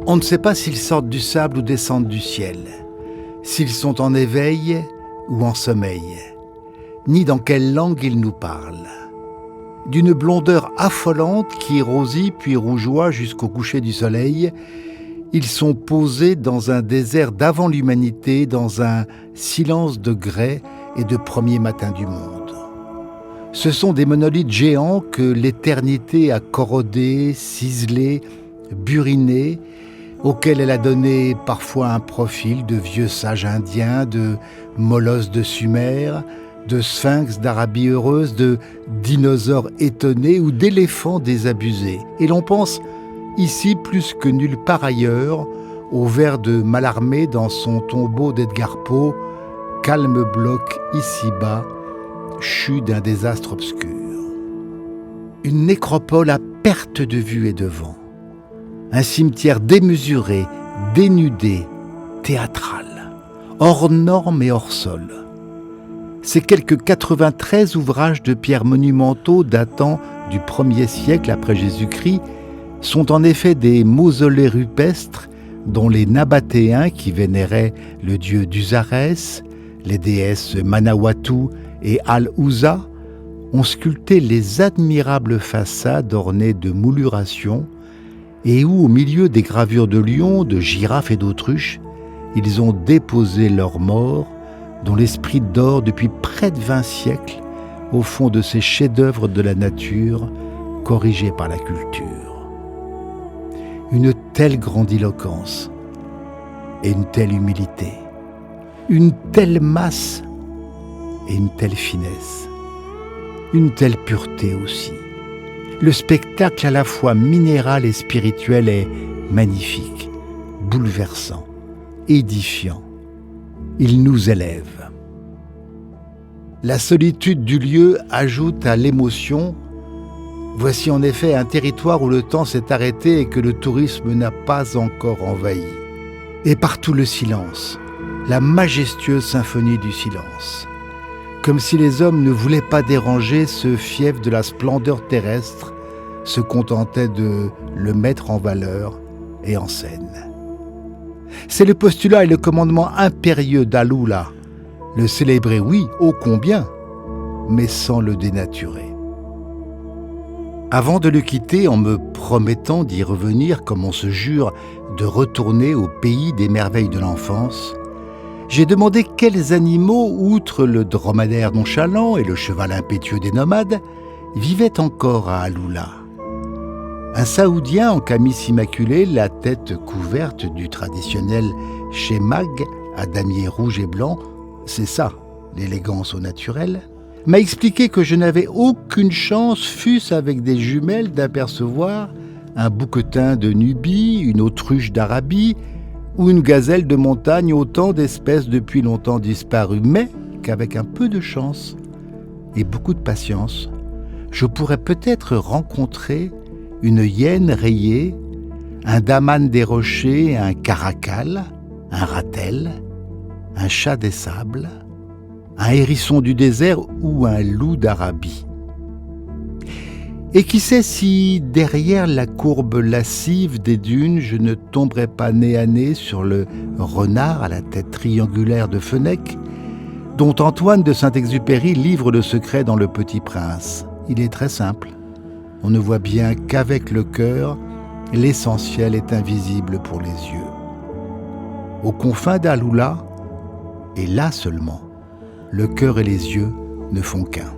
On ne sait pas s'ils sortent du sable ou descendent du ciel, s'ils sont en éveil ou en sommeil, ni dans quelle langue ils nous parlent. D'une blondeur affolante qui rosit puis rougeoie jusqu'au coucher du soleil, ils sont posés dans un désert d'avant l'humanité, dans un silence de grès et de premier matin du monde. Ce sont des monolithes géants que l'éternité a corrodés, ciselés, burinés, auxquels elle a donné parfois un profil de vieux sages indiens, de molosses de Sumer, de sphinx d'Arabie heureuse, de dinosaures étonnés ou d'éléphants désabusés. Et l'on pense ici plus que nulle part ailleurs au vers de Mallarmé dans son tombeau d'Edgar Poe, calme bloc ici-bas, chu d'un désastre obscur. Une nécropole à perte de vue et de vent. Un cimetière démesuré, dénudé, théâtral, hors norme et hors sol. Ces quelques 93 ouvrages de pierre monumentaux datant du 1er siècle après Jésus-Christ sont en effet des mausolées rupestres dont les Nabatéens, qui vénéraient le dieu d'Uzarès, les déesses Manawatu et Al-Uza, ont sculpté les admirables façades ornées de moulurations et où, au milieu des gravures de lions, de girafes et d'autruches, ils ont déposé leurs morts, dont l'esprit dort depuis près de 20 siècles au fond de ces chefs-d'œuvre de la nature corrigés par la culture. Une telle grandiloquence et une telle humilité, une telle masse et une telle finesse, une telle pureté aussi. Le spectacle à la fois minéral et spirituel est magnifique, bouleversant, édifiant. Il nous élève. La solitude du lieu ajoute à l'émotion. Voici en effet un territoire où le temps s'est arrêté et que le tourisme n'a pas encore envahi. Et partout le silence, la majestueuse symphonie du silence. Comme si les hommes ne voulaient pas déranger ce fief de la splendeur terrestre, se contentaient de le mettre en valeur et en scène. C'est le postulat et le commandement impérieux d'Alula, le célébrer, oui, ô combien, mais sans le dénaturer. Avant de le quitter, en me promettant d'y revenir comme on se jure de retourner au pays des merveilles de l'enfance, j'ai demandé quels animaux, outre le dromadaire nonchalant et le cheval impétueux des nomades, vivaient encore à Alula. Un Saoudien en camis immaculé, la tête couverte du traditionnel shemag à damier rouge et blanc, c'est ça, l'élégance au naturel, m'a expliqué que je n'avais aucune chance, fût-ce avec des jumelles, d'apercevoir un bouquetin de Nubie, une autruche d'Arabie, ou une gazelle de montagne, autant d'espèces depuis longtemps disparues, mais qu'avec un peu de chance et beaucoup de patience, je pourrais peut-être rencontrer une hyène rayée, un daman des rochers, un caracal, un ratel, un chat des sables, un hérisson du désert ou un loup d'Arabie. Et qui sait si, derrière la courbe lascive des dunes, je ne tomberais pas nez à nez sur le renard à la tête triangulaire de Fenech, dont Antoine de Saint-Exupéry livre le secret dans Le Petit Prince. Il est très simple. On ne voit bien qu'avec le cœur, l'essentiel est invisible pour les yeux. Aux confins d'Alula, et là seulement, le cœur et les yeux ne font qu'un.